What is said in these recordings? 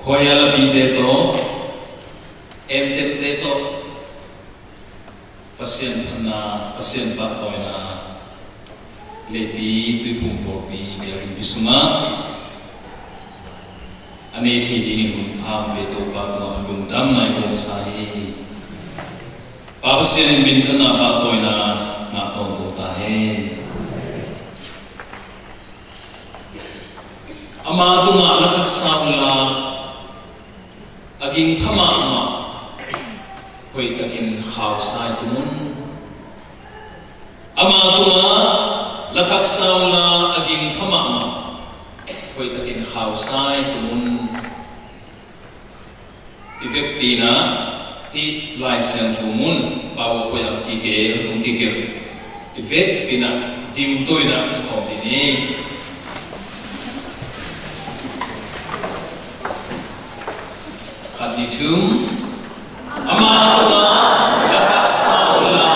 Hoya labide to, emte to, pasien pa to na lepi tu pumpopi biarin bisuma, ane thi di ni ham beto pa to gundam na ikon sahi, pasien bintana pa to na to tahe. Ama tu ma lakak saula aging thama ama hoi takin khaw sai tumun. Ama tu ma lakak saula aging thama ama hoi takin khaw sai tumun. Ivek pina hi laisen tumun bawa koyak kigel ungkigel. Ivek pina dim toina thom ini. Khaditum ama tuna lakak saula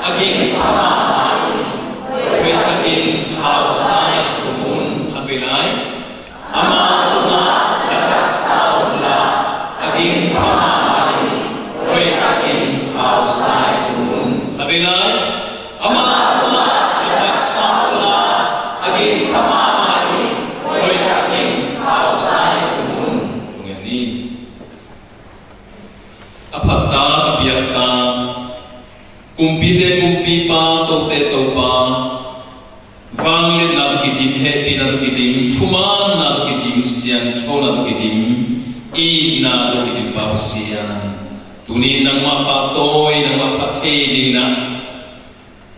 aging ama wetakin khaw sai tumun khabilai ama tuna lakak saula aging ama wetakin khaw sai tumun khabilai ama tuna lakak saula aging ama wetakin khaw sai tumun tungani. Apata abiyakta kumpite kumpipa tote topa vanglit na tukitim happy na tukitim tuman na tukitim sian to na tukitim I na tukitim papasian tunin nang mapatoy nang mapatay na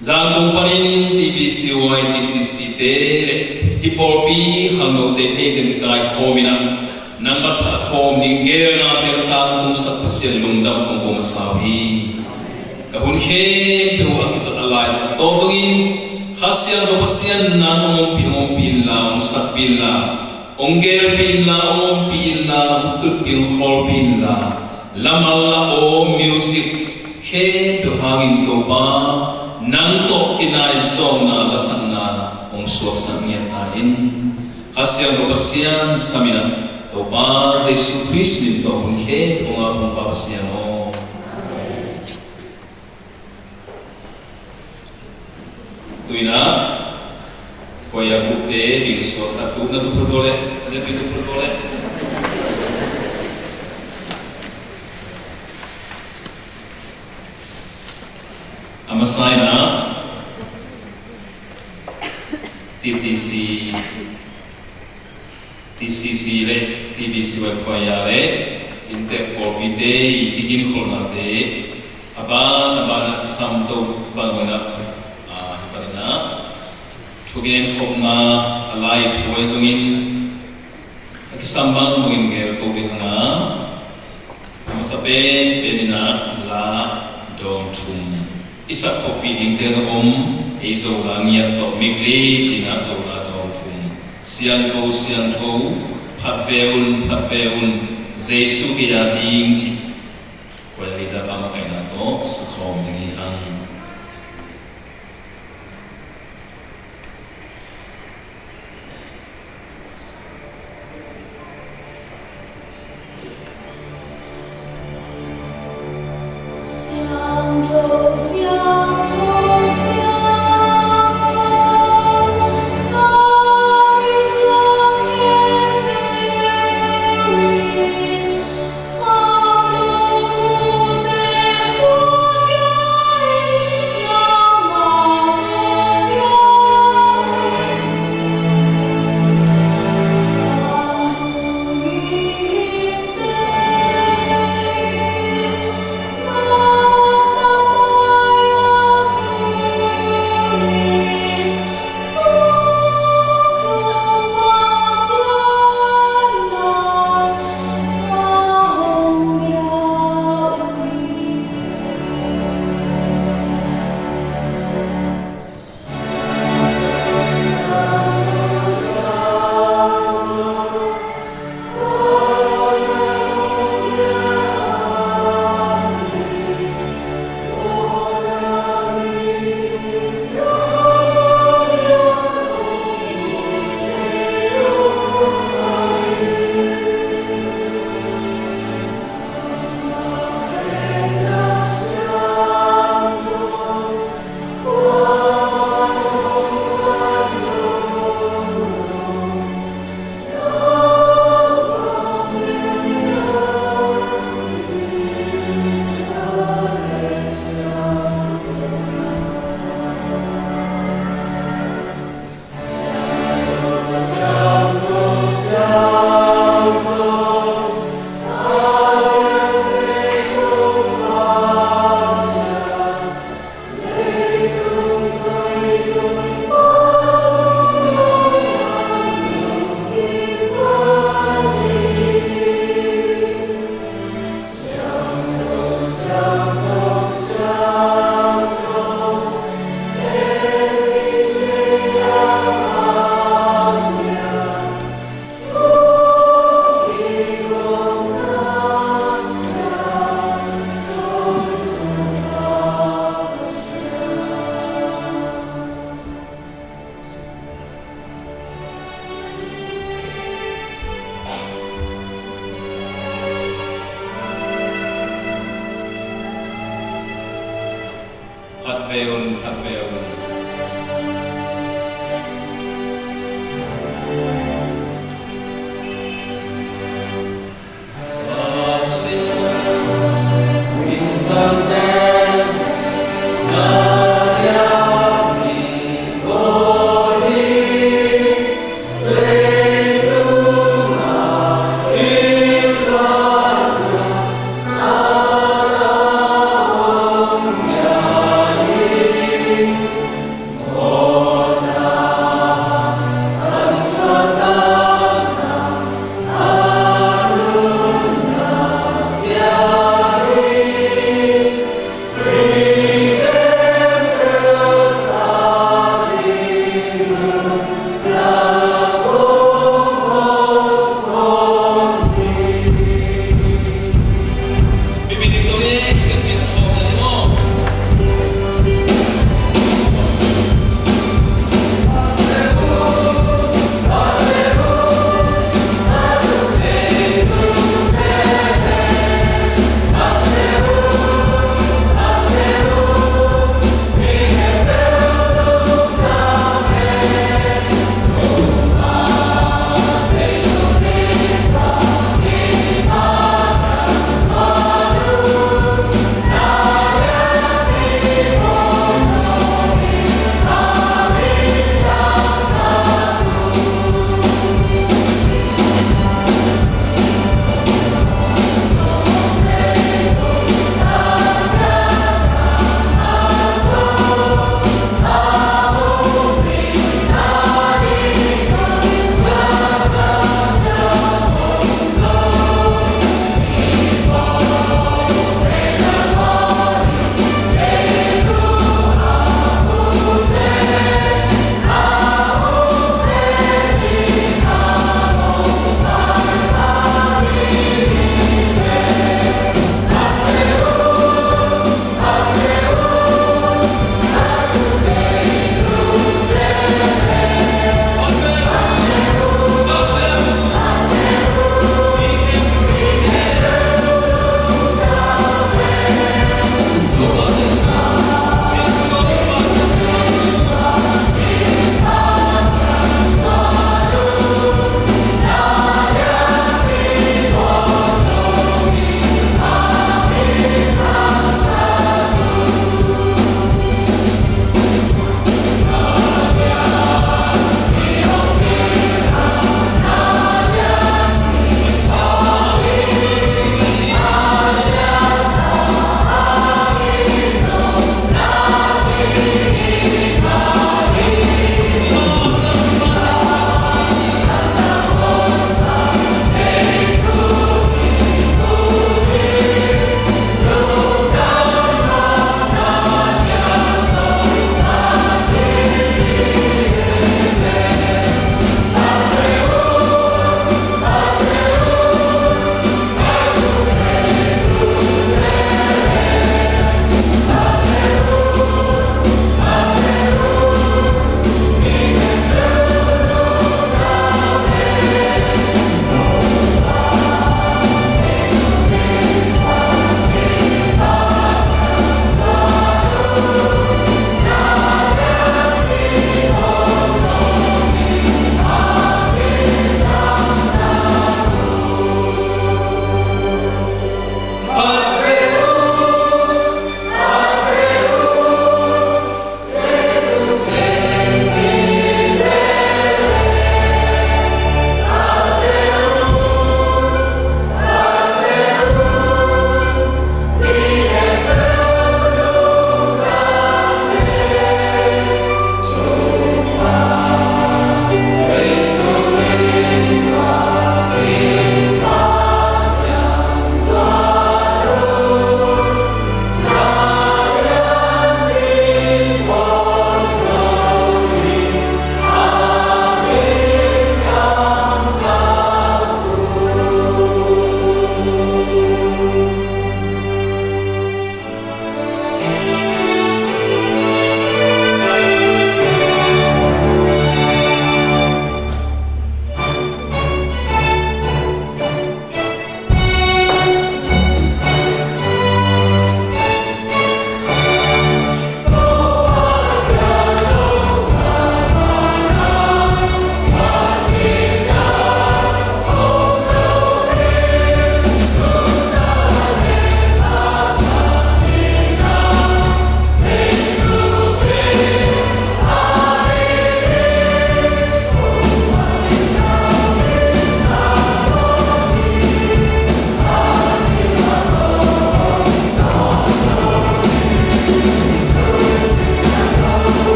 zang kumpanin TBCY TCC tele hiporpi hangno te te kay formina nang platform ninggel na tentang sa pasien lungdam kung bumasawi. Kahun he pero akit alay totongin khasian do pasien na umpin la sakpin la onggel pin la umpin la tutpin khorpin la lamal la o music he to hangin to pa nang to kinay song na lasang na suwak sang niyatain khasian do pasien samina Topa Jesus Christ nito hunghe tunga pong papasiyano. Tuwi na, koya kute, bingsuat na tupulole, ada tupulole. Amasay na, TCC le, TBC webkaya le, inte orbite, igin kolnate, aba na isamto bangona, hiparina, tugen khopna alay tuwe zungin, akisambang mungin ger tobi hanga, masaben penina la dong tum, isa kopi inte eizo langya to migli tina zola dong tum. Sian thâu patveun Jesu kaya tingti kaya kita pamakai na to sekom dengan hang Amen.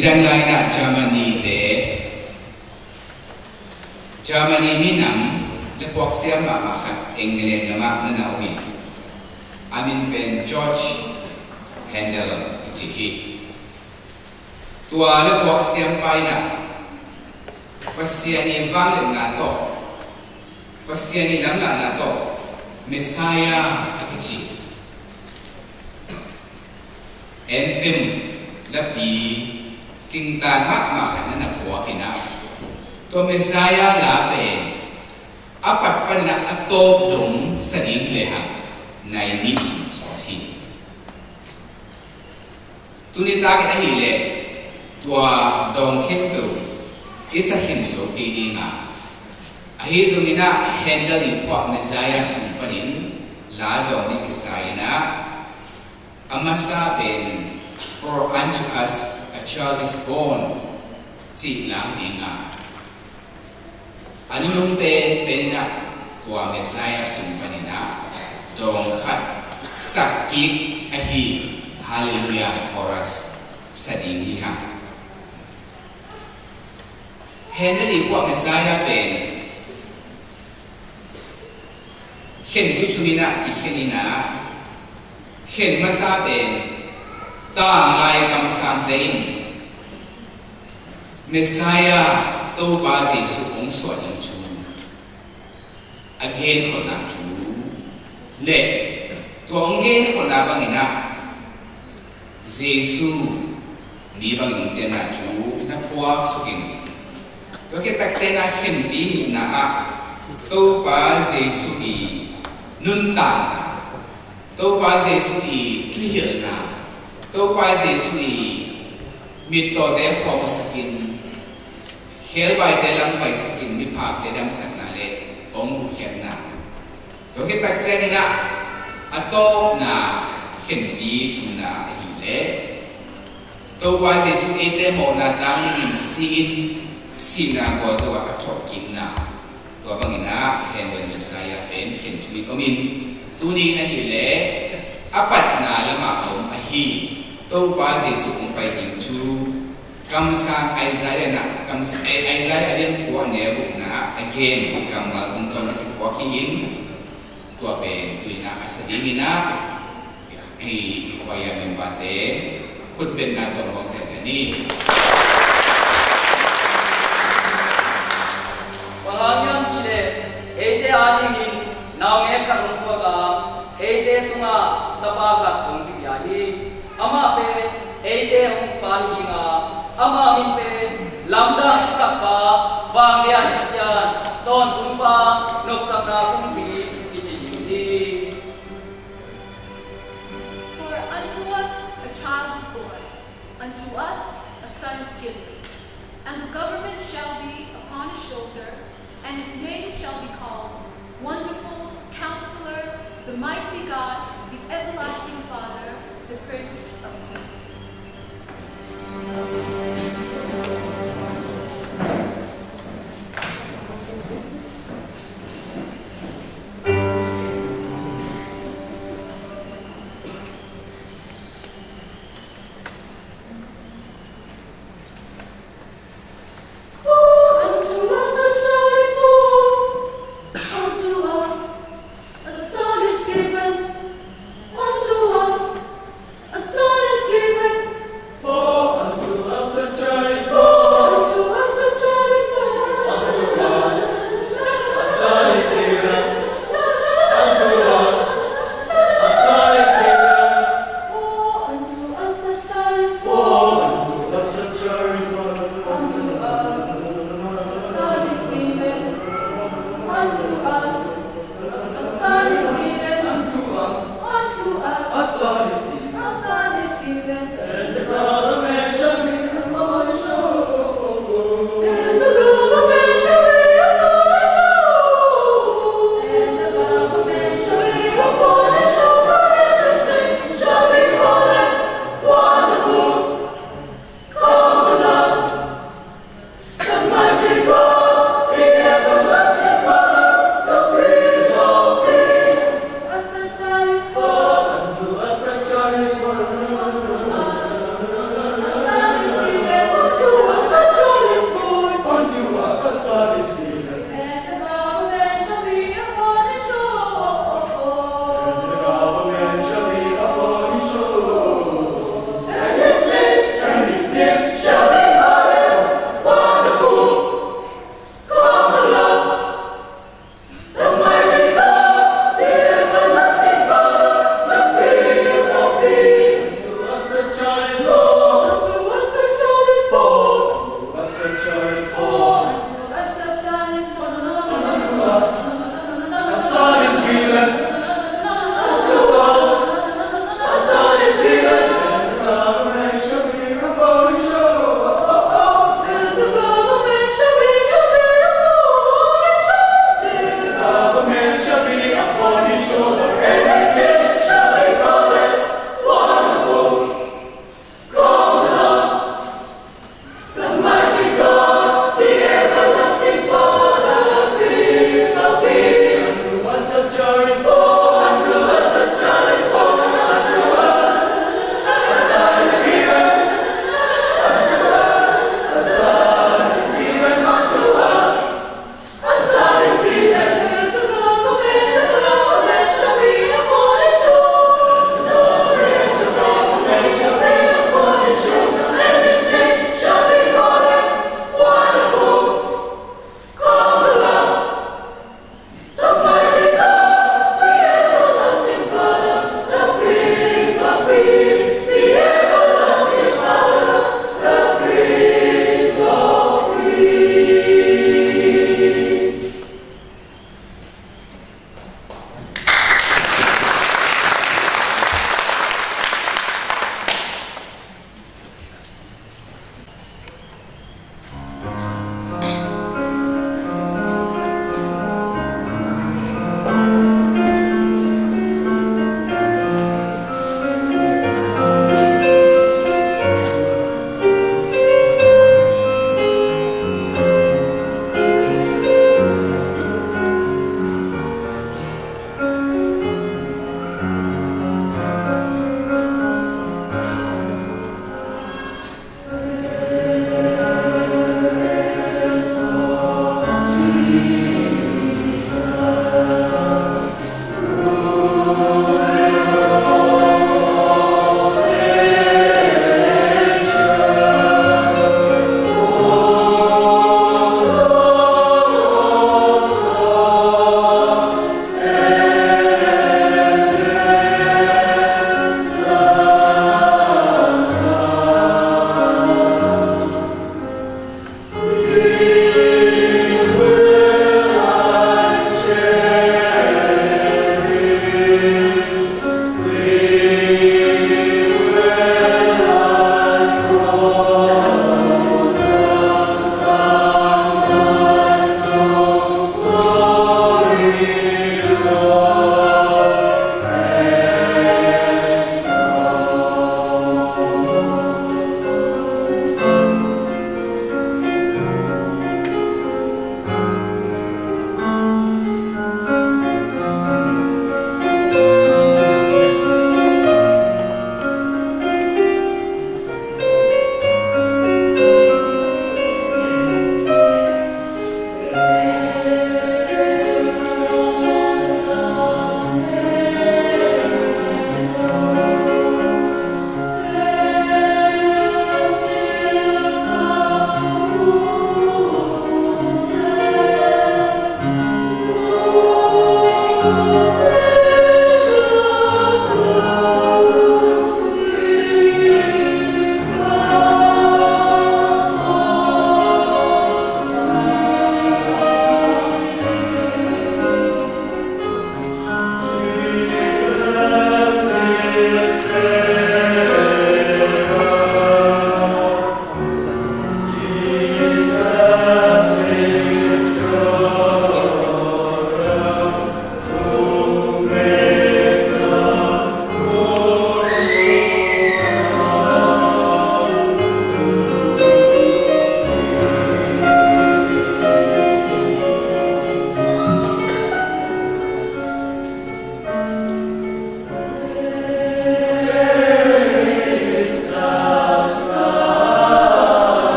midang lai na Germany te Germany minam le pok siam ma khat England nama na na wi amin pen George Handel chi tua le pok siam pai na pasiani vang na to pasiani lam na to Messiah atichi empim lapi cinta mak na buah kina to Messiah la pe apat pana atop dong saning leha nai ni su sorti tunita kita hile tua dong kendo isa hinso ki nga ahi zungina handle ipwa Messiah sumpanin la dong ni kisayana amasa ben for unto us a child is born chi la nga anung pen na tua Messiah sumpanina dong khat sakit ahi hallelujah chorus sading ha heneli tua Messiah pen hen kuchumina ki henina hen masa pen tang lai kam san dein Messiah to ba Jesu ong so yin chu again for na chu le to again for na bangina Jesu ni bang ten na chu na puak sukin to ke tak chen na hin bi na a to ba Jesu i nun ta to ba Jesu i tu hil na to ba Jesu i mit to de ko sakin Hel by telang by sakin mi pa tedam saknale ong bukyan na. To kita kaya na ato na hindi tuna hile. To wa Jesu ite mo na tanging siin sina ko to wa atokin na. To bang ina henwen Messiah pen hentui komin tuni na hile apat na lamakong ahi. To wa Jesu kung pay hintu kamsa Isaiah na kamsa Isaiah din ko nebo na again kamal kung to na ko kiin to pe tuina asadini na ikwaya membate khutben na to mo sesani panganyam chile eide aning nawe karung soga eide tunga tapaga tung yani ama pe eide hum palinga ama min pe lamda takpa bangya sasian ton kumpa noksana kumbi ichindi. For unto us a child is born, unto us a son is given, and the government shall be upon his shoulder, and his name shall be called Wonderful Counselor, the Mighty God, the Everlasting Father, the Prince of Peace. Unto us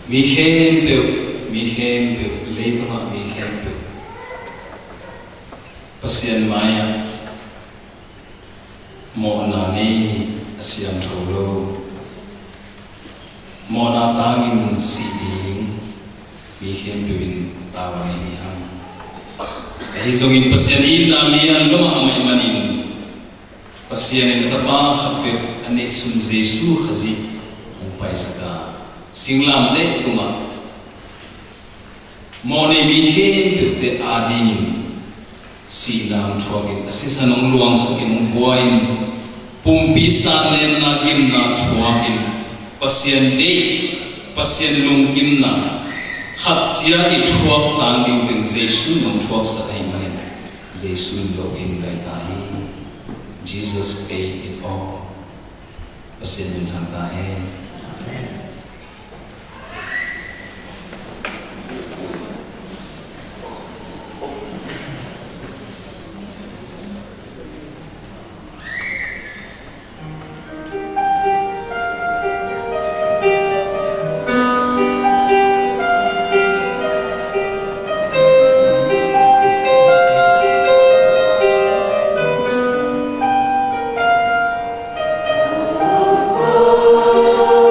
mi hem pe leitama mi hem pe pasien maya mo na ni asiam tholo mo na tangin si ding mi hem pe bin tawani ham hi zongin pasien in na mi an loma amai manin pasien tapa khape ane sun jesu khazi pai saka singlam de kuma mone mi he te adin si lam thogin asisanong luang sakin boin pumpi sanem na gim na thuakin pasien lungkim na khatia i thuak tanging ten jesu nong thuak sa ai mai jesu lo him lai tai Jesus paid it all pasien thang ta hai Oh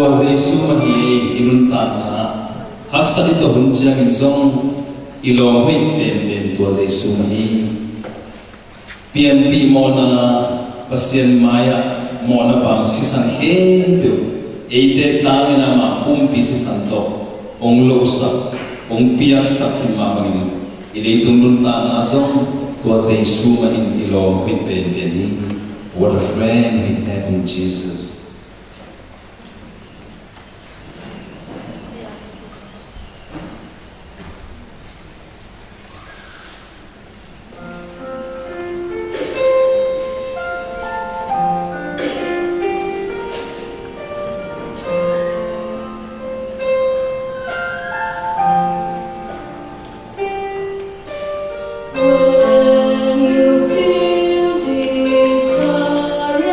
tua Giêsu mà hi inun ta na hak sa ito hunjang in zong ilong hui ten tua Giêsu mà hi PMP mo na pasien maya mo na bang sisan hen tu ite tang na ma pumpi sisan to ong lo sa ong piak sa ma bangin ile tunun ta na zong tua Giêsu mà in ilong hui ten hi. What a friend we have in Jesus. When you feel discouraged,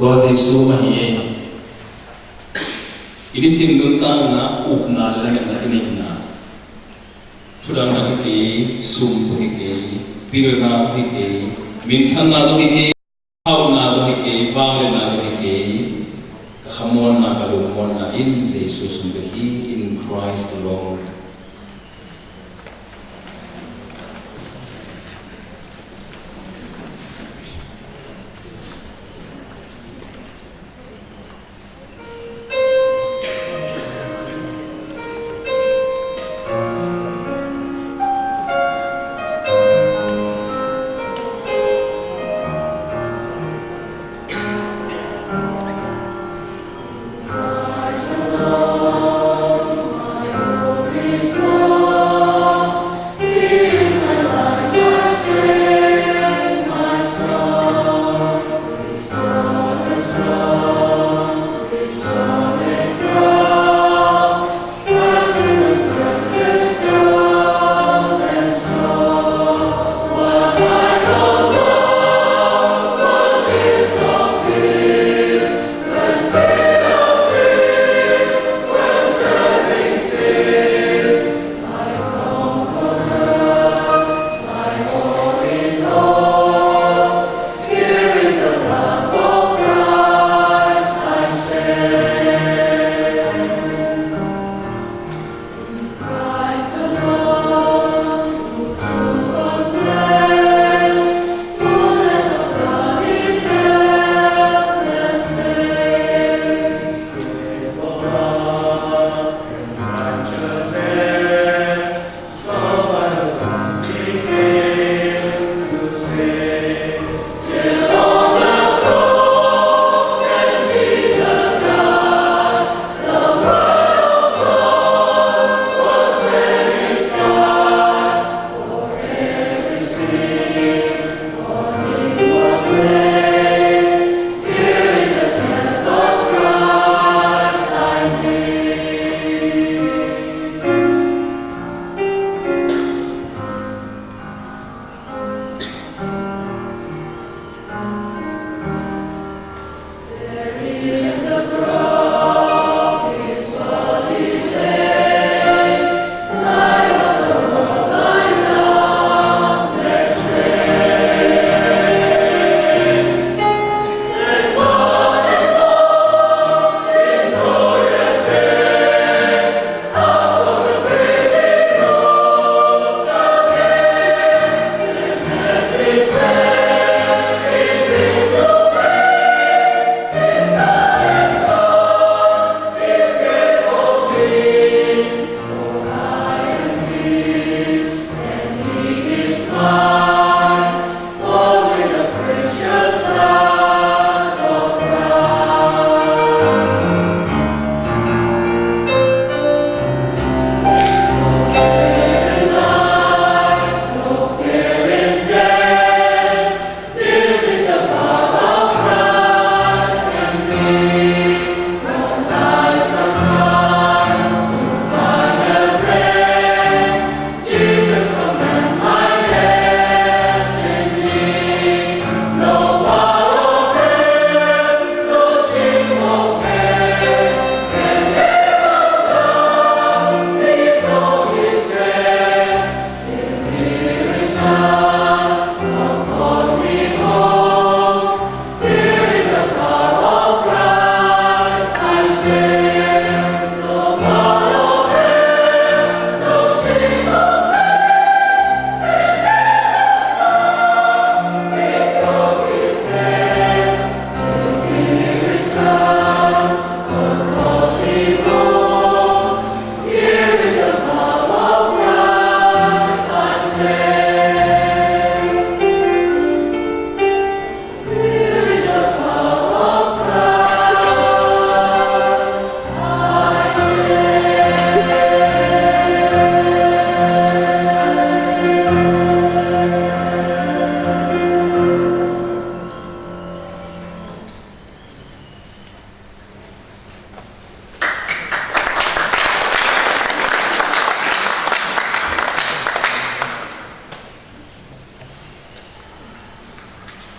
Tua Jesu mahiya. Ini simnunta na upna langit na tinigna. Tudang na hiki, sum tu hiki, pil na su hiki, mintan na su hiki, hau na su hiki, vale na su hiki, kahamon na kalumon na in Jesus sumbehi in Christ the Lord.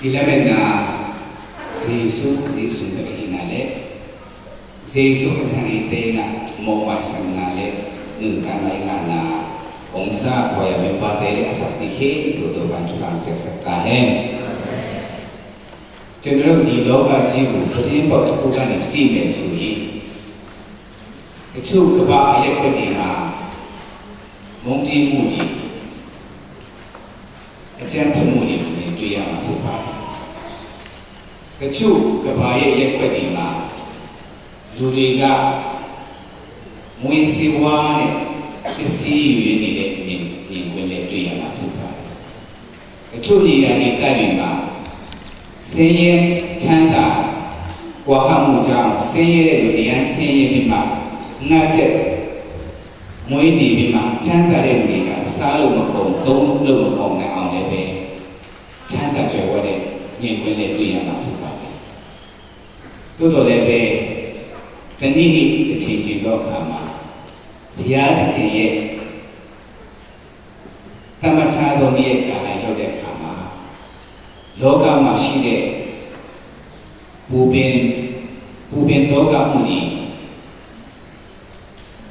Ilamen na si Yesus dari nale Yesus kesang ite na mau masang nale nuntan lai ngana ongsa boya mempatele asap tihe dodo bantuan tersekahen cenderung di loka jiwu petimpau tukukan di jimen sui itu keba ayat kedima mungti mudi ajan temudi itu yang masuk kecu keba ayat kedima luriga muisiwane kesi yuni le ni itu yang masuk kecu dia diterima Senye chanda wahamu jam senye dunia senye bima ngate muidi bima chanda le dunia salu makom tom lu makom na awne be chanda jawade nyengwe le dunia matuba todo le be tanini kecing do kama dia takiye tamata do ni ka ayo de kama loka masih buben doka mudi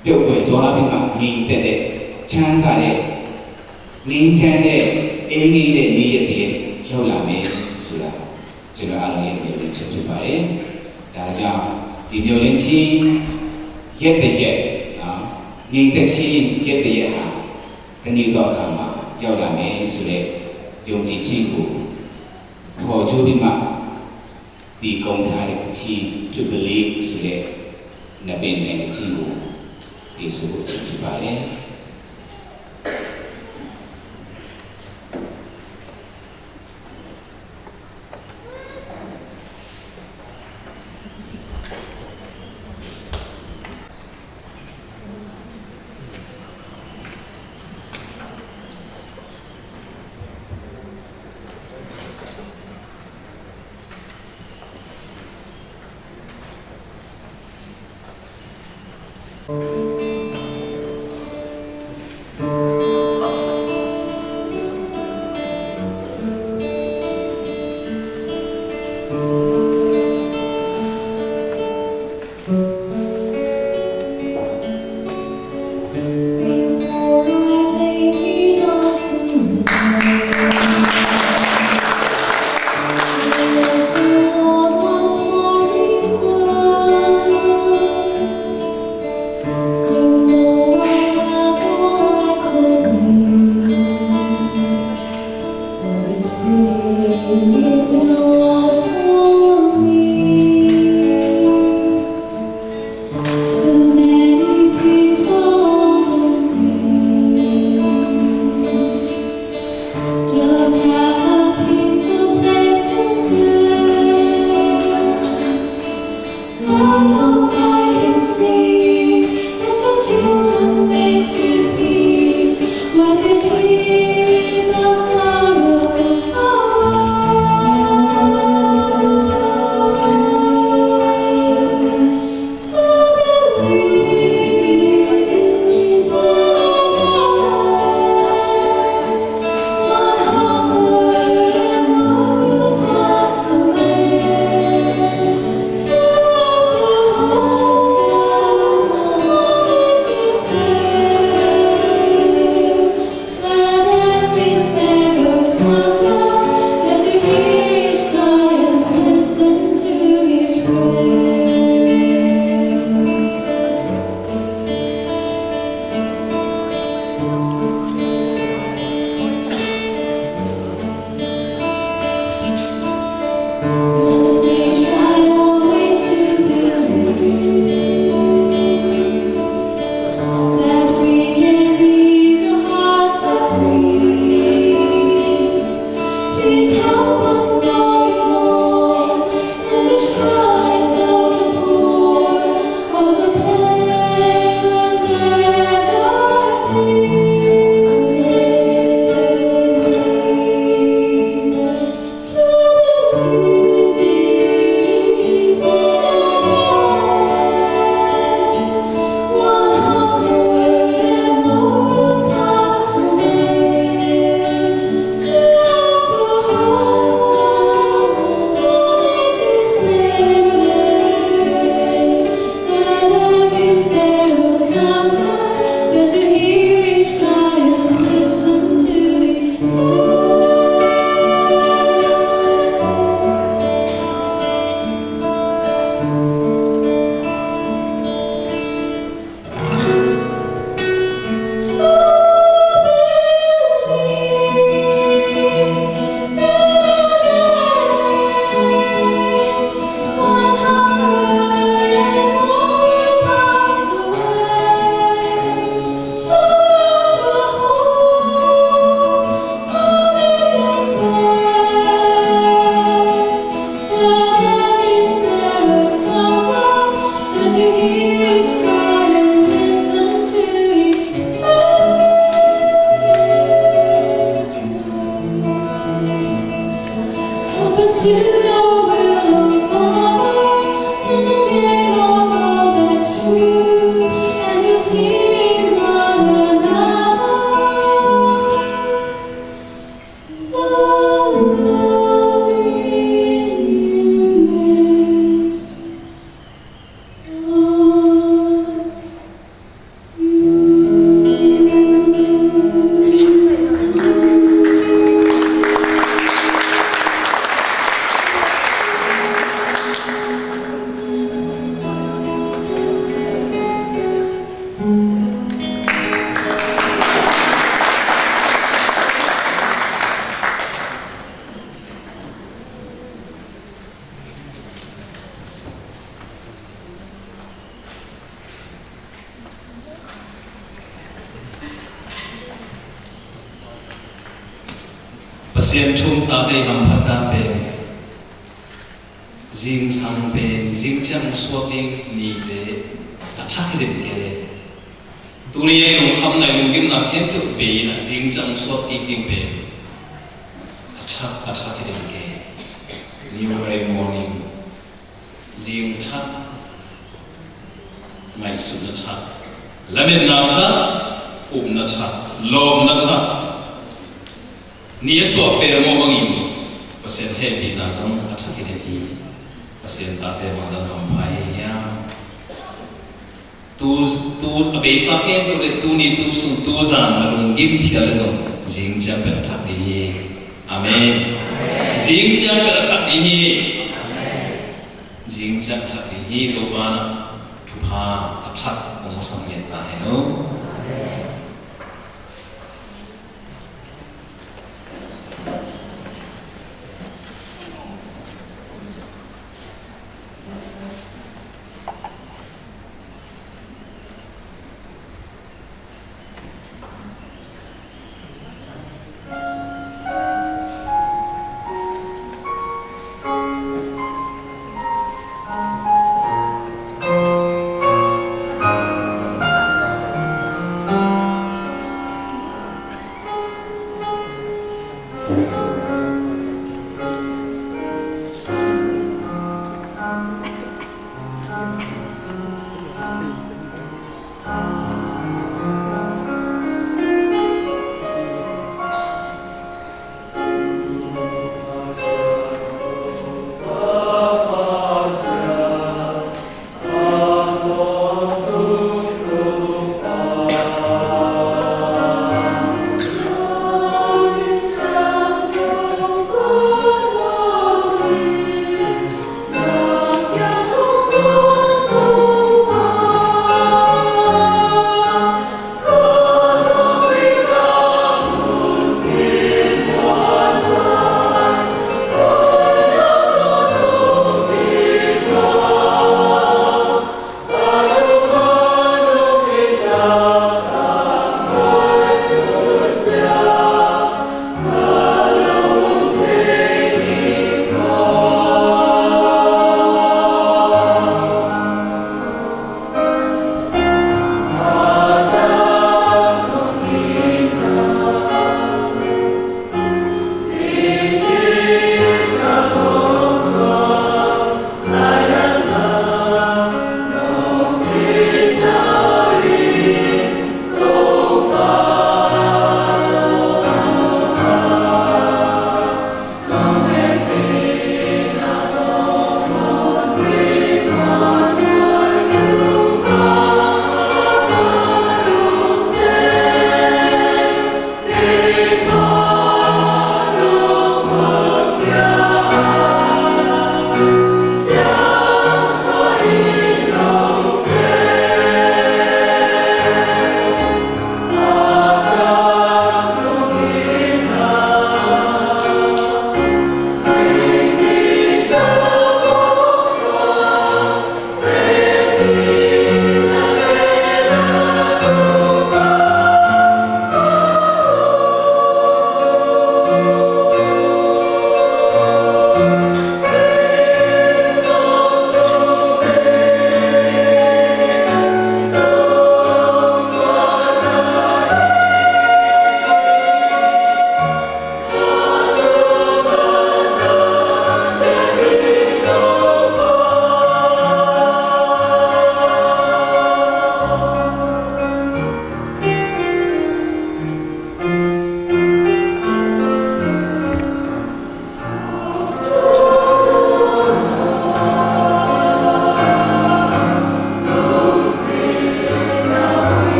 biar doa bima mingte de canda de ninjan de ini de niat de jauh lama sudah jadi alam yang lebih cepat dalam di dalam sini yet ningte sini yet ha kini doa kama jauh lama sudah用几千股。พอจูบิมาตีกองทายที่จุบลีสุดเลยนับเป็นแห่งที่บุที่สุดที่บาร์ pasien thum ta te ham phata pe jing sang pe jing chang swating ni te athak den ke tuni no kham nai lung kim na hem tu pe na jing chang swating ting pe athak den ke new every morning jing thak mai su na thak lamet na thak na thak lom na thak ni so pe mo bangin pasien happy na zong athak den hi pasien ta te ma dan ham phai ya tu abesa ke tu ni tu sun tu zan na lung kim phia le zong jing chang pe thak di amen jing chang pe thak di jing chang thak di to ba na thu pha athak ko sang ye ta hai no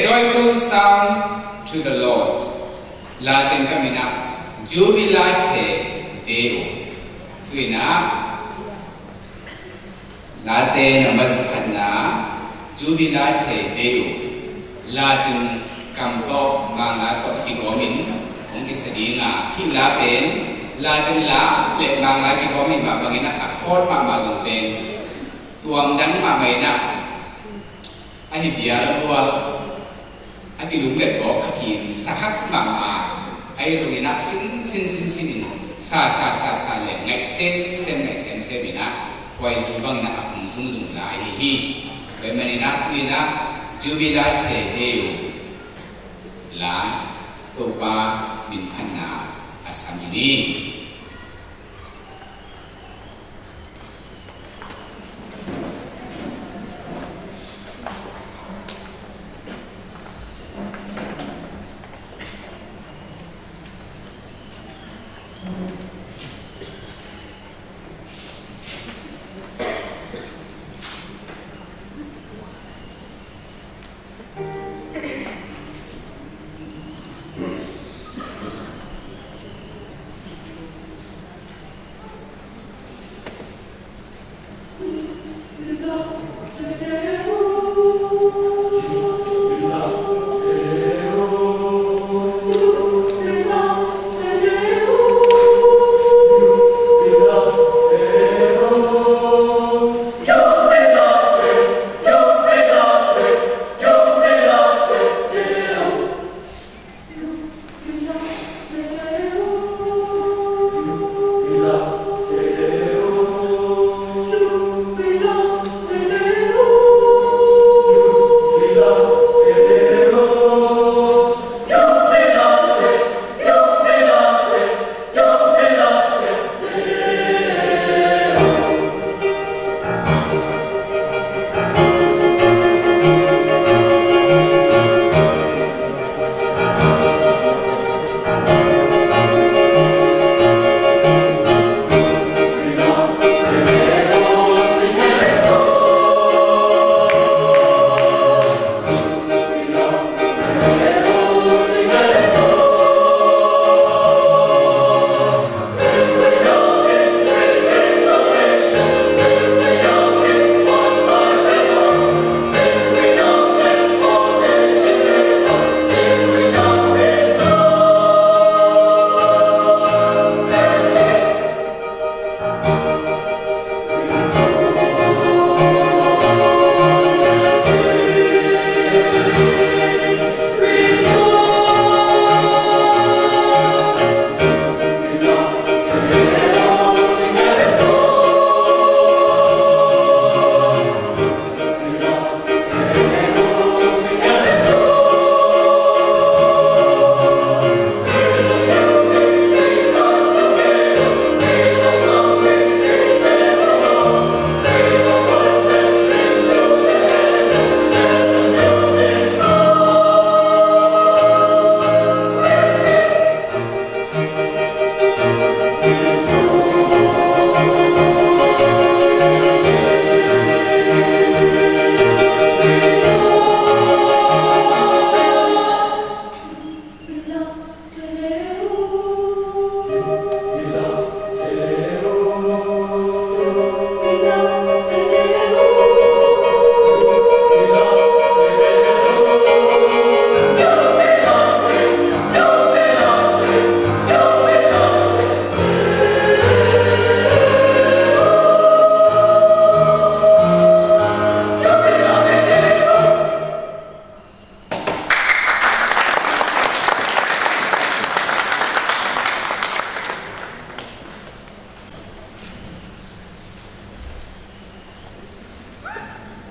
joyful sound to the Lord. Latin kamina jubilate Deo. Tuina Latin namaskana jubilate Deo. Latin kamko mga to kigomin ang kisadinga hilapen Latin la le mga kigomin mabangina akfor mamazonten tuang dan mamayna ahibia bual atilum le bo khatin sahak mama ai zongina sin sa le ngai sen se bina wai zubang na akhung sung la hi ke manina tuina jubilate Deo la toba min phanna asamini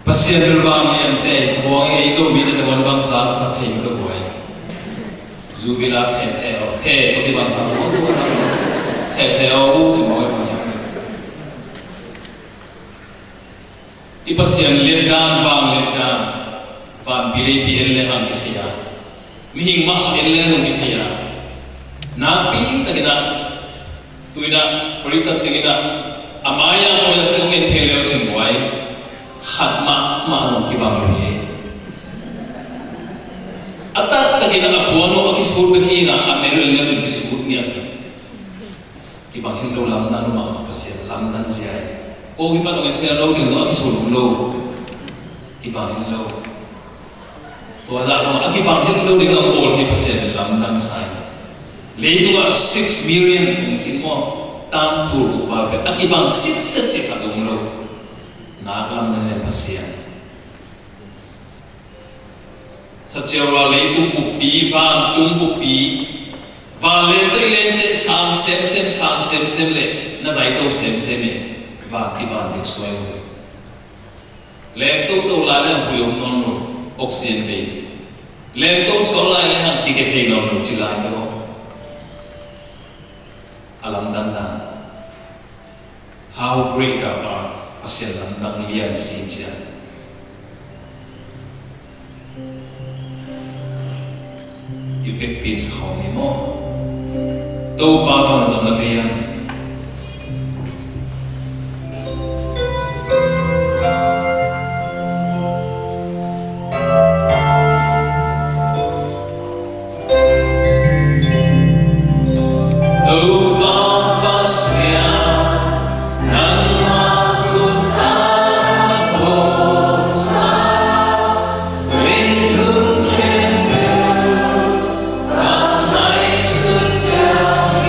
Pasien berbang yang teh semua yang itu bila dengan bangsa asal tim tu boy. Zubila teh tapi bangsa semua tu teh aku semua banyak. Ipasien ledan van pilih lehang kita. Mihing mak lehang kita. Nabi tak kita tu kita perintah kita amaya kita sekarang teh semua. Khatma ma'anong kibang ni Atat takin ang apuano akisud bakina ameril niya yung kisud niya. Kibang hinlo lamnan mga kapasya, lamnan siya. O kipa nung pinanaw din ito akisud lo. Kibang hinlo. Wala nung akibang hinlo din ang bol kapasya lamnan siya. Leito nga 6 million kung himo tantur uwabe. Akibang sit-sit katong lo. Nakalam na niya pasya. Sa Jehovah leitung bupi, van tung bupi, van lente sang sem le, na zaito sem me, van kiban dik suai. Lento to lala huyom non lo, oxyen be. Lento sekolah le hang tiket hey non lo cilai lo. Alam dandan. How great thou art, pasal dandang lian sinja. Philippines home mo. Tâu ba bằng dòng là bia. Hãy subscribe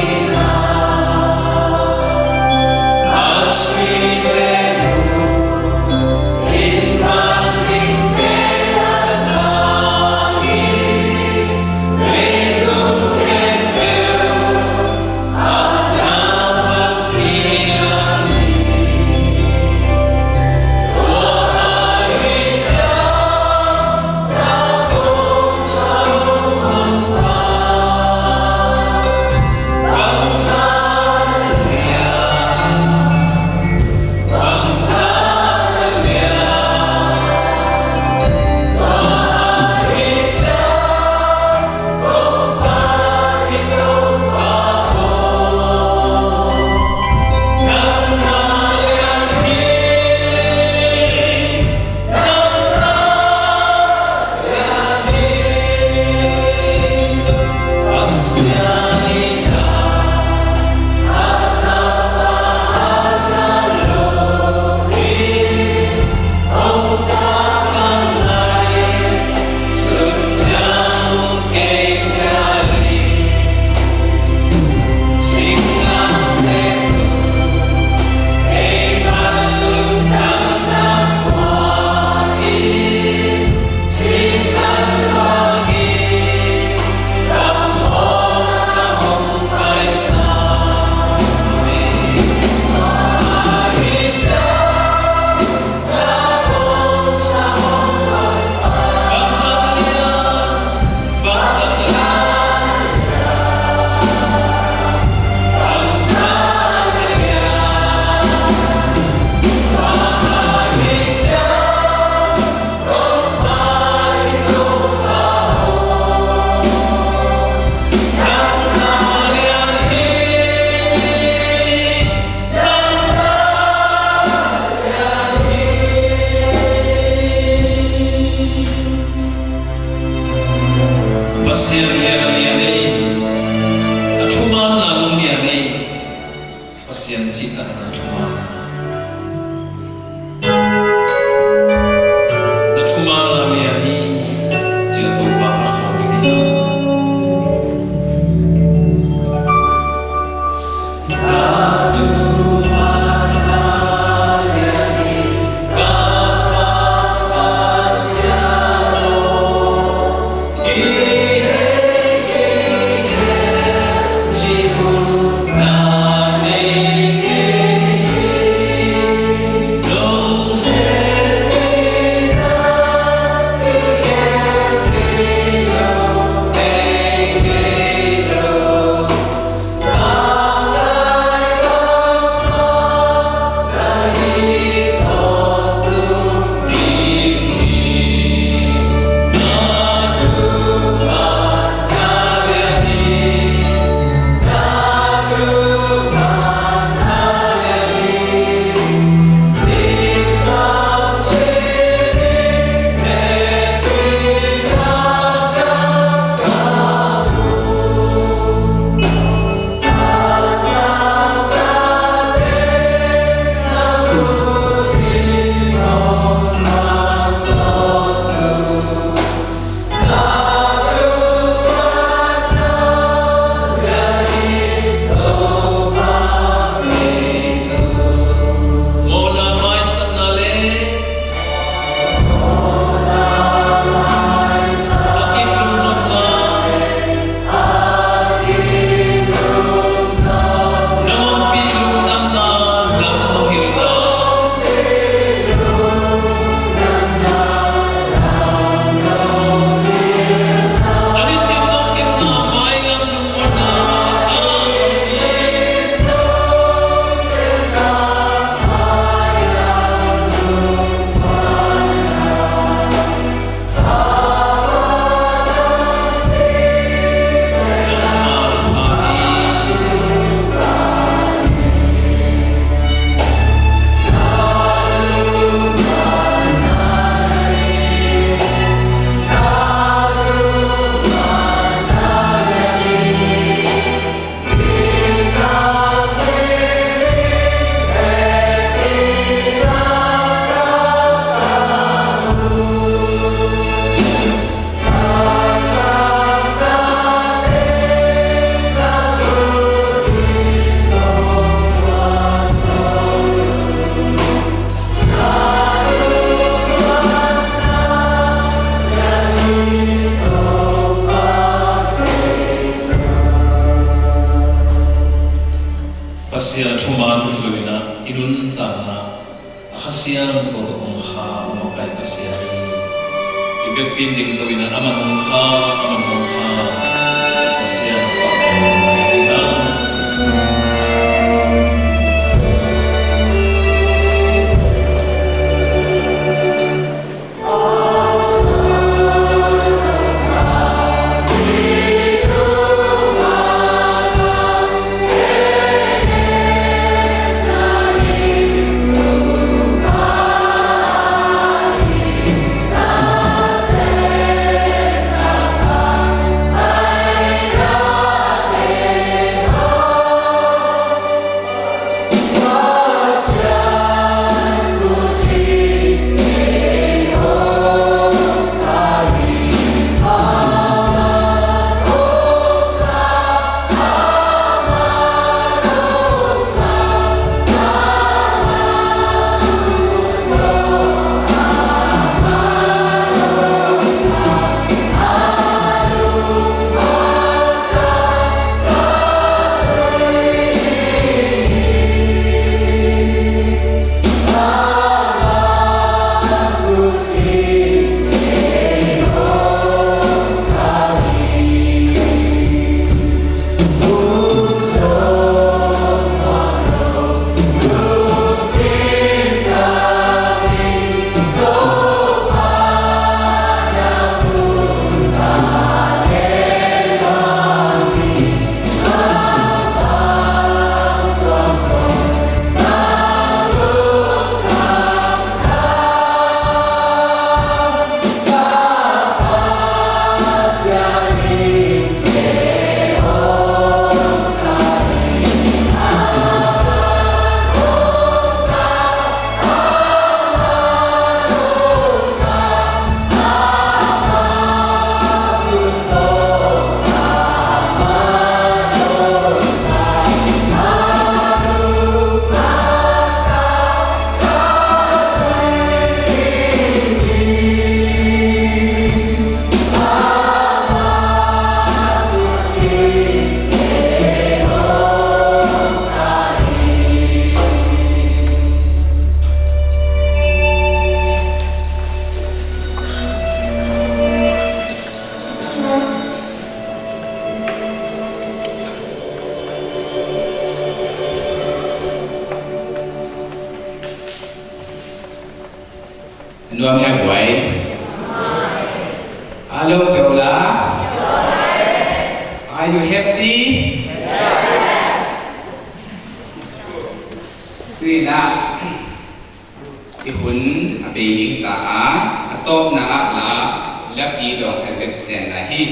bek pin ding to ina aman kha sian pa ina Nuông hai buổi. Alo Jola. Are you happy? Tuy na cái huấn bị những ta top na là lắp đi đồ phải biết chèn là hi.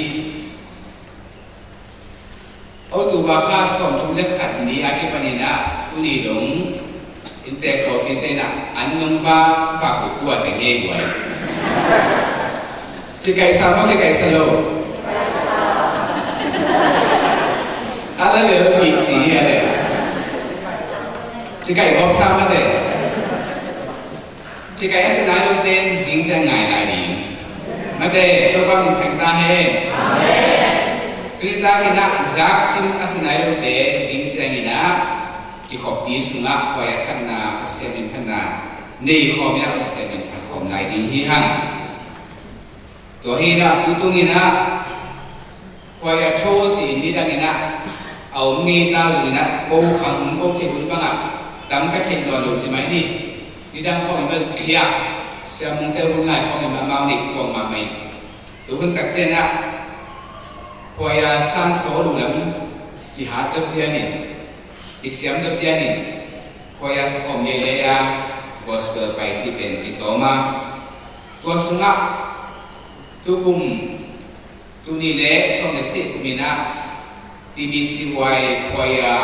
Ô tu ba kha som tu lek khat ni ake panina tu ni dong inte ko inte na annong ba fa ku tua te nge buai. Ki kai sa mo ki kai sa lo. Ala le ti chi ya le. Ki kai gop sa ma de. Ki kai asana lo ten jing jang ngai lai ni. Ma de to ba min chang ta he. Amen. Kita kena zak cing asenai lo de jing jang ina ki kopi sunga ko ya sang na semin phana nei khom ya semin phan khom lai di hi hang to hi na tu tung ina ko ya thol chi ni dang ina au mi ta zu ina ko khang ko ke bun banga tam ka theng do lo chi mai ni dang khom ba hiya sia mong te bun lai khom ma ma ni ko ma mai tu bun tak chen na ko ya sang so lu lam ki ha chap thia ni isiam chap thia ni ko ya sa khom ye le ya gospel pai chi pen ki to ma to sunga tu kum tu ni le so ne si kumina TBCY ko ya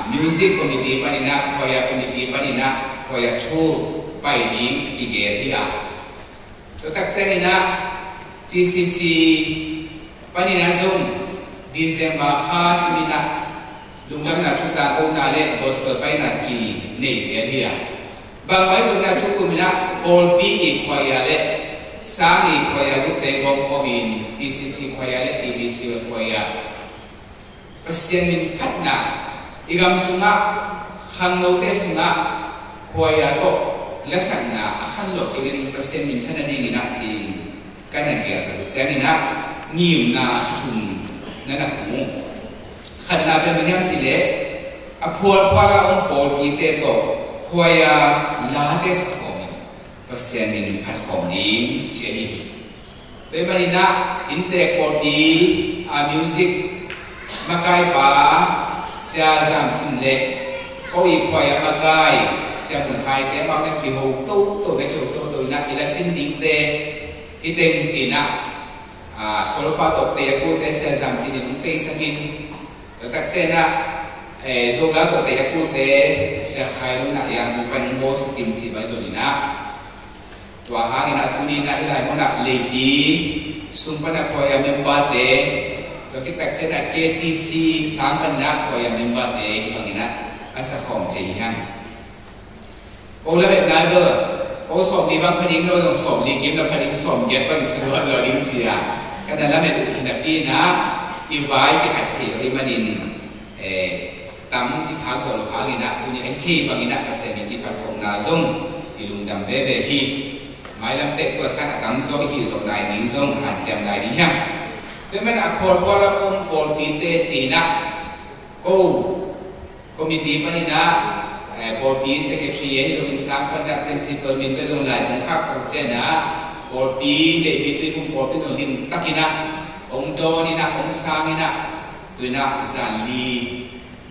music committee panina ko ya committee panina ko ya tool pai di ki ge thi a to tak changina TCC panina zoom December ha simita lungam na chuta ko na le gospel pai na ki nei sia dia bang bai zoom na tu kumina all PE ko ya le sangi ko ya lu te gom khobin TCC ko ya le TBC ko ya pasien min katna igam sunga khang no te sunga ko ya ko และสักนาขันหลอกตัวนี้ประเสริฐมินท่านนี่มีนักจีกันอย่างเดียวแต่แจ้งนี่นะงิมนาทุ่มนั่นนะกูขันนาเป็นมันยังจีเล่อพอลพาราองค์โปรกีเตโตขวายลาเดสของประเสริฐมินพันของนี้เจนี่ตัวมันนี่นะอินเตอร์โปรดีมิวสิกมาไกป่าเสียจำจินเล่ก็อีกขวายมาไกเสียคนไทยแต่บางทีกิโฮโตในกิโฮโตนะอีละสินดิ้งเตอีเต็งจีนะโซลฟาตกเตะกูเตะเสียจำจีนเตะสักินแต่ตักเจนะโซลาตกเตะกูเตะเสียใครรู้นะอย่างมุปันโมสกินจีไปโซนีนะตัวหางนะตุนีนะอีไลมันนะเลดีสุนปันนะขวายเมมบาเตตัวคิดตักเจนะ KTC สามปันนะขวายเมมบาเตบางทีนะอาศัยของเจียนโอ้แล้วเป็นไงเบอร์โอ้สอบดีบางพนิงเราต้องสอบดีกิมแล้วพนิงสอบเย็ดบางสิ่งว่าเราดิ้งเสียกันนั้นแล้วเป็นอุปนิสัยนะอีไว้ที่ขัดที่เราไม่ดินตั้มที่พักสอบพักนี่นะตัวนี้ไอ้ที่บางนี่นะเปอร์เซ็นต์ที่พักของนาซงที่ลุงดำเบ้เบ้ฮีไม่ลำเตะตัวสักตั้มสอบฮีสอบได้ดิ้งซงหันจำได้ดิ้งยังตัวมันอัพพอลพอละองค์พอลปีเตจีนะก็มีทีมันนี่นะบอร์ดเซกเตอรี่ที่จะสร้างพันธะ principal มีตัวจงหลายองค์ข้ากับเจนะบอร์ดเดบิวต์ที่บอร์ดที่ตรงที่ตักนะองค์โดนี่นะองค์สร้างนี่นะตัวนะจันลี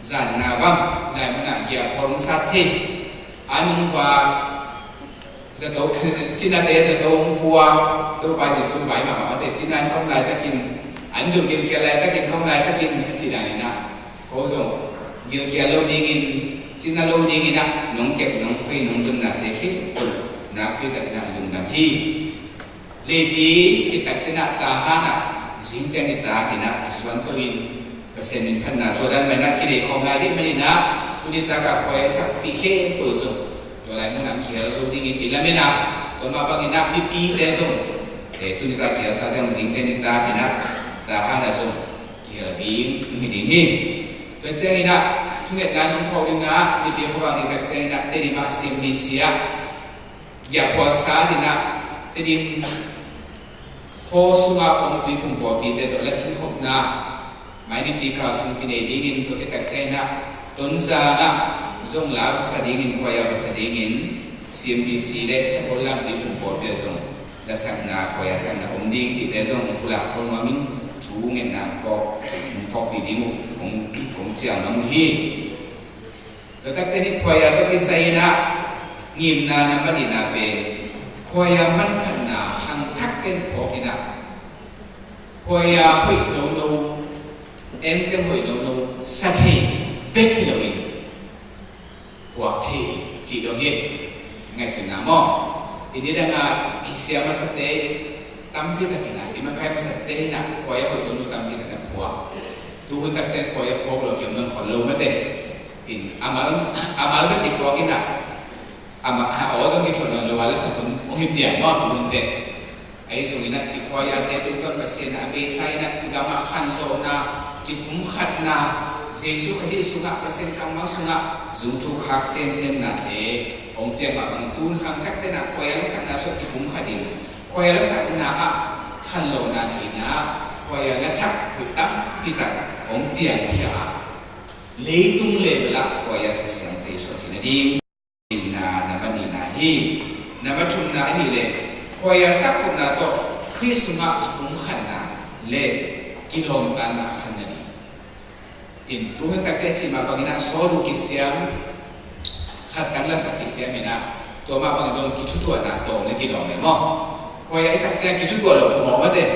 จันนาวังนายมันนะเกี่ยวกับองค์สัตย์อันนั้นว่าจะต้องจีน่าเดชจะต้องพัวตัวไปที่สุดไปมาแต่จีน่าต้องหลายตะกินอันดูเกี่ยวกับอะไรตะกินของหลายตะกินจีน่านี่นะโอ้โหเกี่ยวกับเราดิ้งจีน่าเราดิ้งนะน้องเก็บน้องคุยน้องดุนนะเด็กที่นักคุยแต่ละดุนนะพี่เลบีที่ตัดจีน่าตาหานะสิ่งเจนิตาที่นะส่วนตัวอินเปอร์เซ็นต์พันนะตัวนั้นมันนะกิเลสของนายที่มันนะคุณนิตากับคอยสักปีเข่ตัวส่งตัวอะไรมันนั่งเขียนตัวดิ้งปีละไม่นะตัวมาบางทีนะมีปีเตส่งตัวนิตาเขียนสักเรื่องสิ่งเจนิตาที่นะตาหานะส่งเขียนดิ้งมีดิ้งหินตัวเจนินะทุกอย่างนั้นพอดีนะมีเพียงพอดีกับเจนินะเตดิมาซิมมิเซียอย่าพอสาดีนะเตดิมโคสุงาองค์ปีคุมปอปีเตตัวละสิ่งของนะไม่ได้ปีคราสุนกินเอดิ้งตัวที่ตักเจนะต้นซานะจงลาภาษาดิ้งควายภาษาดิ้งซิมมิเซียเด็กสกุลลาปีคุมปอปีจงละสังนาควายสังนาองค์ดิ้งจิตเตจงกุลาคนว่ามิชูเงินนะพอปีดิ้งของเสียงน้ำฮีแล้วก็จะนี่ควายก็ไปใส่นะงิมนานะมันดีนะเป็นควายมันพันนาขังทักเป็นพอกินะควายหอยโนโนเอ็นเต็มหอยโนโนสัตย์เบ็กฮิโลอินหัวที่จีโดเฮไงสุดนะมอทีนี้ดังนั้นเสียมาสัตย์ตั้มพิธากินะที่มันใครมาสัตย์นะควายหอยโนโนตั้มพิธากินะหัวดูคนตักเจนควายพกเราเกี่ยวกับคนโลมาเตอินอามาลเป็นติดตัวกินะอามาเอาว่าต้องมีคนเราว่าแล้วสักคนหิบเดียร์มากทุกคนเตะไอ้ส่วนนี้นะอีกว่าอย่างเดียวต้องการเสียนะเบสัยนะอีกามาขันโลนะที่คุ้มขัดนะเสียสุขที่สุขะเปอร์เซ็นต์กำมาสุขะจุดทุกหักเส้นนะเอ๋องค์เดียร์บางตูนขังทักเตนะควายแล้วสักนะสุดที่คุ้มขัดดินควายแล้วสักนะขันโลนะที่นะควายแล้วทักปิดตั้งปิดตั้งองค์เดียร์ที่เลยตุ้งเลยเวลาควายเสียงที่สุดที่นั่นนานาบันีนาฮีนาบัตุนาอันนี้เลยพอยาสักคนนาโตคริสต์มาสคุ้มขันนาเลยกิโลเมตรนาขันนานี้อินทุกคนตั้งใจที่มาบางนะโซลูกิเซียมขัดกันละสักกิเซียมนะตัวมาบางคนกิจุตัวนาโตในกิโลเมตรมั้งพอยาสักเจ้ากิจุตัวเราผมบอกว่าเด็ก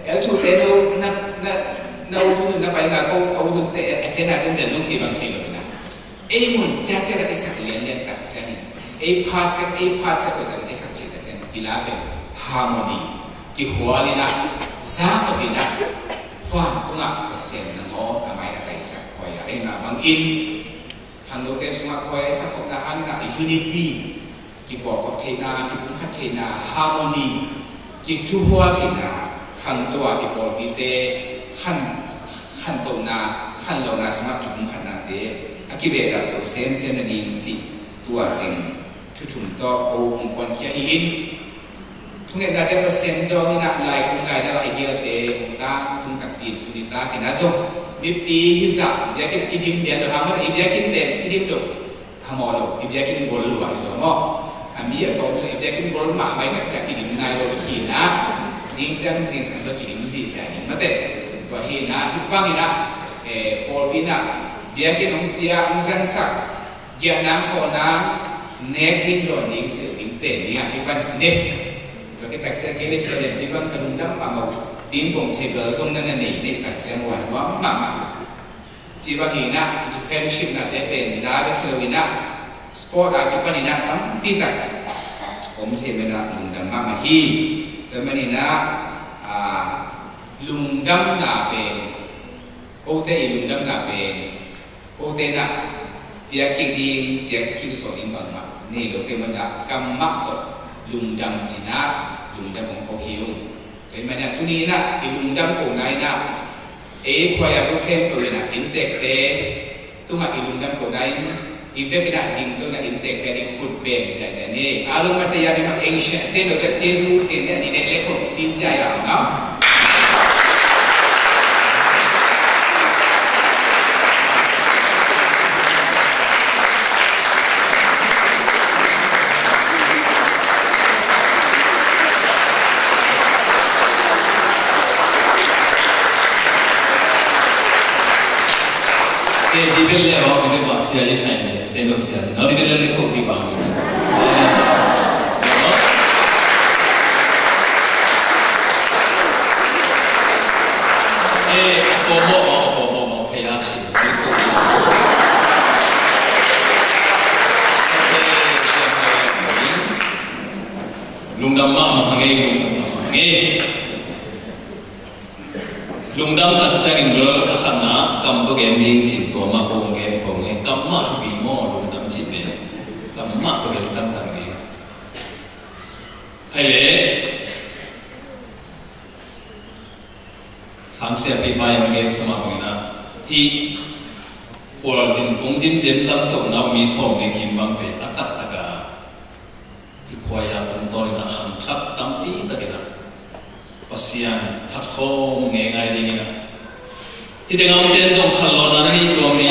เอลทูเตโนนาอุตุนาไปงาโกอุตุเตอเจน่าเดินลงจีบางทีเลยนะเอ้มันจะได้สักเลี้ยงเนี่ยตัดเจ้านี่ไอ้พาร์ทก็ได้สักเจตเจนกีฬาเป็นฮาร์โมนีที่หัวนี่นะสร้างตัวนี้นะฟังตรงอ่ะเสียงนั่งอ๋อทำไมอะไรสักคอยไอ้มาบางอินทางโลกสมาคอยสักคนละอันนะยูนิตี้ที่บอกฝักเทนาที่คุ้มพัฒนาฮาร์โมนีที่ทุกหัวที่นะขันตัวที่บอกพิเตขันตัวนาขันเรานาสมาที่คุ้มขันนาเตอกิเบรับตัวเซมนี่จิตัวเอง ทุนต่อโอ้องค์กรเขียอินทุกอย่างได้เปอร์เซ็นต์ดอกนี่นะลายคุณลายได้ไอเดียเตะตาตุงตักปีตุนิตากินอาซมิปีฮิสับเดียกินอิทิมเดียนทำว่าอิเดียกินเด่นอิทิมดุทำมอลอิเดียกินบอลลูอาซมออามีอะตัวอิเดียกินบอลมาไม่ตัดจากกินนายโรขีนะสิงจังสิงสันตัวกินสิใช่ไหมมาเตะตัวเฮนะทุกบางนี่นะพอปีนะเดียกินองเดียองสันสักเดียน้ำฝนน้ำเนกินโดนนิ่งเสียนิ่งเตะนี่อ่ะที่วันจีเน่ตัวที่ตัดจากกินเสียเด่นที่วันกันดั้มมาเอาทีมผมเชื่อตรงนั้นนี่ตัดจากวันว่ามาจีบกินนะที่เฟรนชิพนะเด็กเป็นลาเบคโลวินะสปอร์ตอาชีพนี่นะทั้งปีตัดผมเชื่อไม่ได้ลุงดำมาฮีแต่มันนี่นะลุงดำนาเป็นโอเตอลุงดำนาเป็นโอเตนะเปียกกิ่งดีเปียกคิวสอดินบางมานี่เราเรียกมันนะกำมักตัวลุงดำจีนะลุงดำของเขาฮิวแต่มันเนี่ยทุนี้นะที่ลุงดำโอนายนะควายก็เข้มตัวนะอินเตกเตตัวมาลุงดำโอนายอีเวกินะจริงตัวนะอินเตกเตนี่ขุดเป็นใช่ๆนี่อารมณ์มันจะยังไงเองเช่นเต้นเราจะเจสูเต้นเนี่ยนี่เล็กคนจริงใจอ่ะเนาะที่เป็นเรื่องของเป็นภาษาใช่ไหมเต็มภาษาเราที่เป็นเรื่องของที่บ้านผมพยายามสิลุงดำมาหางเงี้ยลุงดำตัดใจกันเลยขณะกำตัวเกมยิงจิตตัวมาโกงเกมโกงเองกำมาทุกปีโม่ลุงดำจิตเนี่ยกำมาตัวเกมตั้งเองให้เลยสังเสียปีไปมันเกมสมัครนะที่หัวจินปงจินเด่นตั้งตัวน้ามีส่งในกิมบังเป็นอัตตะกาที่ควายาตรงตัวนะขันทับตั้งปีตะกันนะPasian, katong ngengai dingin. Kita ngambil zong kalonan ni tuam ni,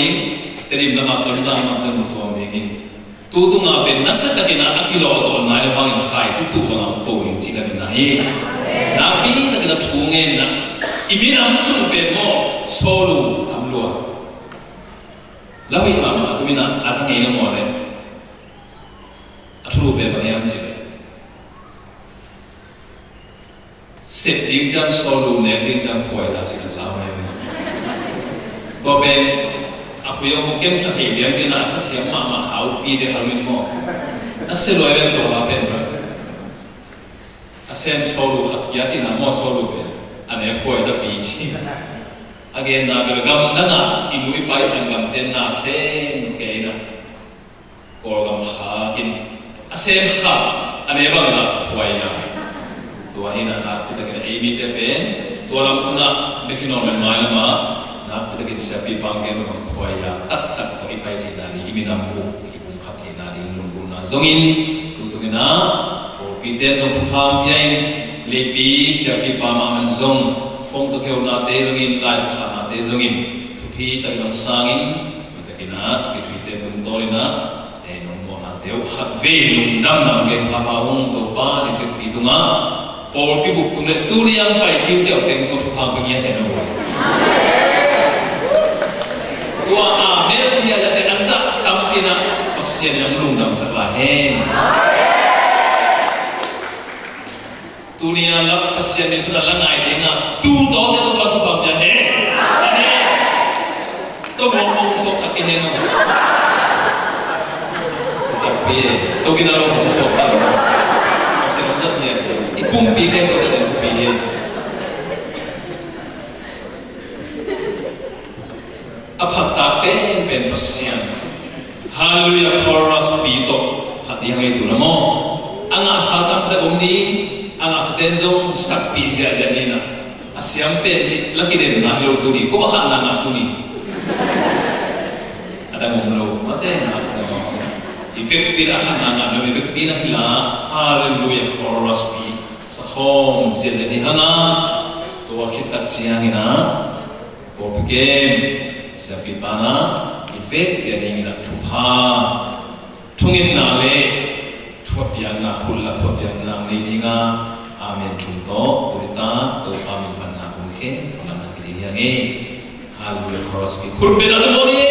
terim nama terjang nama tuam dingin. Tu ngapain? Nasa takina akilo zong naik bangin khai, tu bang tuing jika naik. Nabi takina tungen na. Imiram sumpe mo solo amlua. Lalu imam hakumina asal ini mo le. Aturu pe bayam jika. Sep dinjang solo ne dinjang khoi da si la mai to ben aku yang mungkin sahi dia kena asas yang mama hau pi de halmin mo asal lo ben to la ben asem solo khat ya chi na mo solo ben ane khoi da pi chi again na belgam dana inui pai sangam ten na sem ke na korgam khakin asem kha ane bang na khoi na tua hina nak kita kena ini tepen tua langsung nak bikin orang main ma nak kita kena siapi panggil orang kuaya tak tu ipai di nari ini nampu ibu kati nari nunggu na zongin tu kena piten zong paham pian lepi siapi paham zong fong tu kau na te zongin lai khana te zongin tupi tak orang sangin kita kena sikit piten tu tolina nunggu na te ukhat ve lundam na ke paham tu pa dikit pitunga Paul pibuk tunde turi yang pai tiu jauh tengok tu paham pengiat teno. Tua amer cia jadi asak tampina pasien yang belum dalam sebelahen. Turi yang lap pasien itu dalam ngai dengar tu tahu dia tu baru paham jadi. Ane, tu ngomong sok sakit teno. Tapi tu kita ngomong sok paham. Pasien itu dia. Pumpi kan kita ada pumpi dia. Apa tak pen pasien. Haleluya chorus pito. Hati yang itu namo. Anga satam tak umdi. Anga ketenzong sakti jadi na. Asyam pen cik lagi deh nak lalu tu ni. Kau bakal nak tu ni. Ada ngomong mate nak. If effective asana no effective na hila hallelujah chorus bi sakhom zele ni hana to kita chiangina popgem sapitana effect ya ni na thupa thungin na le thupian na khulla thupian na ni dinga amen thuto turita to amen panna hunghe panang sakidi yange hallelujah chorus bi khurbe na moni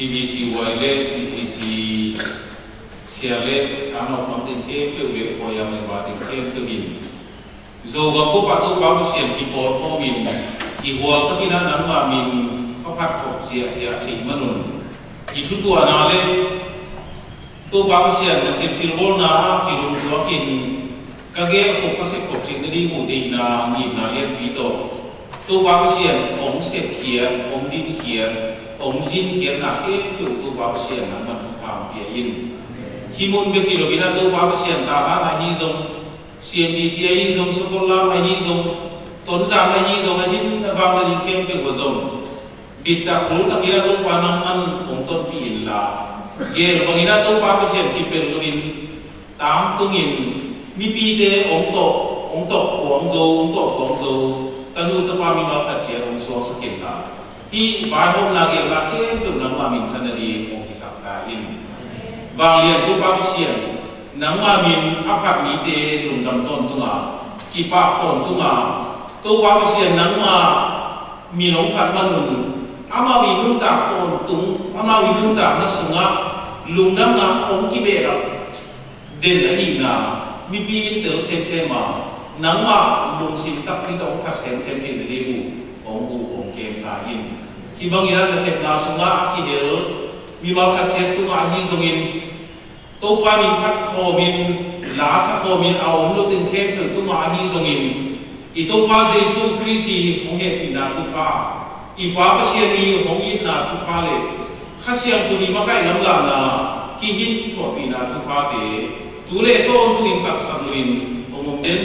TBC Wale, TCC Siale, sama penting kempe udah koyam yang batin kempe bin. So waktu patu baru sian kipor komin, kihwal tapi nak nama min kapat kop sia ti manun. Kitu tu anale tu baru sian nasib silbol na kilum tuakin kage kop pasek kop ti nadi mudi na ni na liat bito. Tu baru sian ong set kian, ong din kian. Ông Jin khiến là cái tu bảo xiên là mặt vào bìa in khi muốn biết khi lo bina tu bảo xiên ta ba là hi zong xiên đi xiên hi zong sô cô la là hi zong tốn giang là hi zong là Jin vào là đi khem cái của zong bịt ta cú ta kia tu bảo năng ăn ông tôn bìn là ghê lo bina tu bảo xiên kịp bền lo bin tám tu nghìn mi pi te ông to ông tộc quảng dâu ông tộc quảng dâu ta nu ta pa mi ma phát triển ông xuống sắc kiến ta hi vài hôm là cái là cái tụi nắng mà mình thân đi ông hi sắc ta in vàng liền tu pa xiên nắng mà mình áp hạt mỹ tê lùng đầm tôn tu mà kỳ pa tôn tu mà tu pa xiên nắng mà mình ông phát mà nung ama mình nung ta tôn tung ama mình nung ta nó sung á lùng đầm na ông kỳ bể đó đến là hi na mi pi in tel xem mà nắng mà lùng xin tắc đi đâu phát xem thì để đi ông kem ta in khi bang ina na xem na sung á kỳ hiểu mi mal phát triển tu mà hi zong in tô pa min phát kho min lá sa kho min ao lu tin khem tu tu ma hi zong in I tô pa Giêsu Christ hong he pina thu pa I pa pa sia ni hong in na thu pa le kha siam tu ni ma kai lam la na ki hin tho pina thu pa te tu le to tu in tak sa luin ong den